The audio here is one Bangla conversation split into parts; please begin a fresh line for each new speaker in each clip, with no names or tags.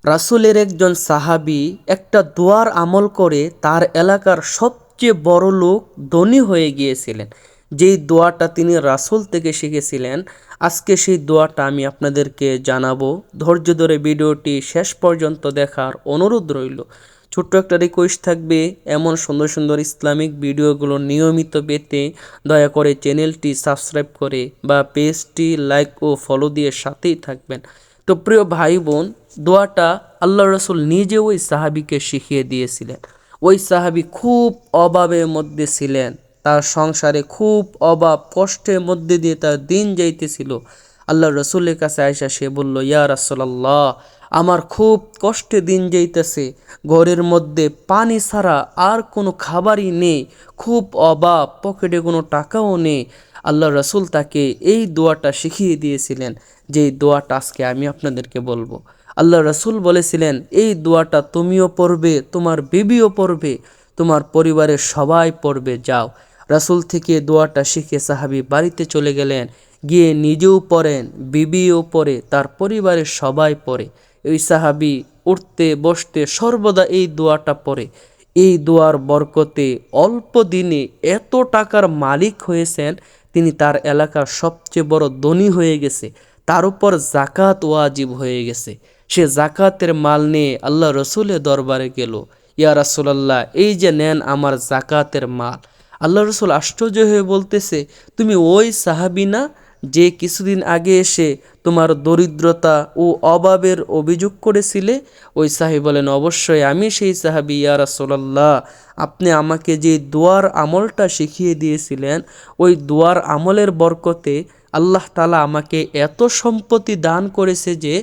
রাসূলের একজন সাহাবী একটা দোয়ার আমল করে তার এলাকার সবচেয়ে বড় লোক ধনী হয়ে গিয়েছিলেন। যেই দোয়াটা তিনি রাসূল থেকে শিখেছিলেন, আজকে সেই দোয়াটা আমি আপনাদেরকে জানাবো। ধৈর্য ধরে ভিডিওটি শেষ পর্যন্ত দেখার অনুরোধ রইল। ছোট্ট একটা রিকোয়েস্ট থাকবে, এমন সুন্দর সুন্দর ইসলামিক ভিডিওগুলো নিয়মিত পেতে দয়া করে চ্যানেলটি সাবস্ক্রাইব করে বা পেজটি লাইক ও ফলো দিয়ে সাথেই থাকবেন। তো প্রিয় ভাই বোন, দোয়াটা আল্লাহ রসুল নিজে ওই সাহাবিকে শিখিয়ে দিয়েছিলেন। ওই সাহাবি খুব অভাবের মধ্যে ছিলেন, তার সংসারে খুব অভাব কষ্টের মধ্যে দিয়ে তার দিন যাইতেছিল। আল্লাহ রসুলের কাছে আয়সা সে বলল, ইয়া রাসূলুল্লাহ, আমার খুব কষ্টে দিন যাইতেছে, ঘরের মধ্যে পানি ছাড়া আর কোনো খাবারই নেই, খুব অভাব, পকেটে কোনো টাকাও নেই। আল্লাহ রসুল তাকে এই দোয়াটা শিখিয়ে দিয়েছিলেন, যেই দোয়াটা আজকে আমি আপনাদেরকে বলবো। আল্লাহ রসুল বলেছিলেন, এই দোয়াটা তুমিও পড়বে, তোমার বিবিও পড়বে, তোমার পরিবারের সবাই পড়বে। যাও। রাসূল থেকে দোয়াটা শিখে সাহাবী বাড়িতে চলে গেলেন, গিয়ে নিজেও পড়েন, বিবিও পড়ে, তার পরিবারের সবাই পড়ে। ওই সাহাবী উঠতে বসতে সর্বদা এই দোয়াটা পড়ে। এই দোয়ার বরকতে অল্প দিনে এত টাকার মালিক হয়েছেন, তিনি তার এলাকার সবচেয়ে বড় ধনী হয়ে গেছে। তার উপর জাকাত ওয়াজিব হয়ে গেছে। সে জাকাতের মাল নিয়ে আল্লাহ রসুলের দরবারে গেল, ইয়া রাসূলুল্লাহ, এই যে নেন আমার জাকাতের মাল। আল্লাহ রসুল আশ্চর্য হয়ে বলতেছে, তুমি ওই সাহাবী না যে কিছুদিন আগে এসে তোমার দরিদ্রতা ও অভাবের অভিযোগ করেছিলে? ওই সাহাবী বলেন, অবশ্যই আমি সেই সাহাবী ইয়া রাসূলুল্লাহ। আপনি আমাকে যে দোয়ার আমলটা শিখিয়ে দিয়েছিলেন, ওই দোয়ার আমলের বরকতে আল্লাহ তাআলা আমাকে এত সম্পত্তি দান করেছে যে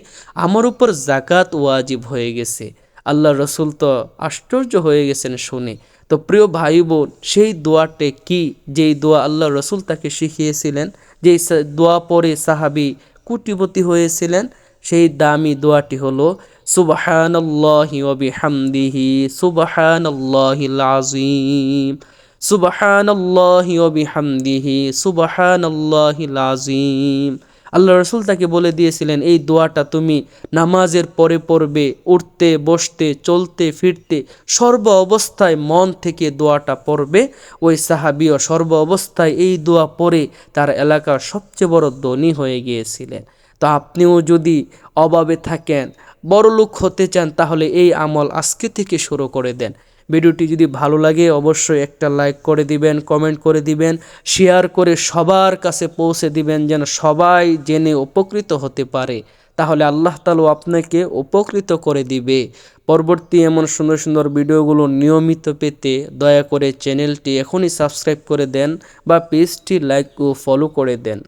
আমার উপর জাকাত ওয়াজিব হয়ে গেছে। আল্লাহ রসুল তো আশ্চর্য হয়ে গেছেন শুনে। তো প্রিয় ভাই বোন, সেই দোয়াটে কি, যেই দোয়া আল্লাহ রসুল তাকে শিখিয়েছিলেন, যেই দোয়া পরে সাহাবী কোটিপতি হয়েছিলেন, সেই দামি দোয়াটি হলো সুবহানাল্লাহি ওয়া বিহামদিহি সুবহানাল্লাহিল আযীম, সুবহানাল্লাহি ওয়া বিহামদিহি সুবহানাল্লাহিল আযীম। আল্লাহ রসুল তাকে বলে দিয়েছিলেন, এই দোয়াটা তুমি নামাজের পরে পড়বে, উঠতে বসতে চলতে ফিরতে সর্ব অবস্থায় মন থেকে দোয়াটা পড়বে। ওই সাহাবীও সর্ব অবস্থায় এই দোয়া পড়ে তার এলাকার সবচেয়ে বড় ধনী হয়ে গিয়েছিলেন। তো আপনিও যদি অভাবে থাকেন, বড়লোক হতে চান, তাহলে এই আমল আজকে থেকে শুরু করে দেন। ভিডিওটি যদি ভালো লাগে অবশ্যই একটা লাইক করে দিবেন, কমেন্ট করে দিবেন, শেয়ার করে সবার কাছে পৌঁছে দিবেন, যেন সবাই জেনে উপকৃত হতে পারে। তাহলে আল্লাহ তাআলা আপনাকে উপকৃত করে দিবে। পরবর্তী এমন সুন্দর সুন্দর ভিডিওগুলো নিয়মিত পেতে দয়া করে চ্যানেলটি এখনই সাবস্ক্রাইব করে দেন বা পেজটি লাইক ও ফলো করে দেন।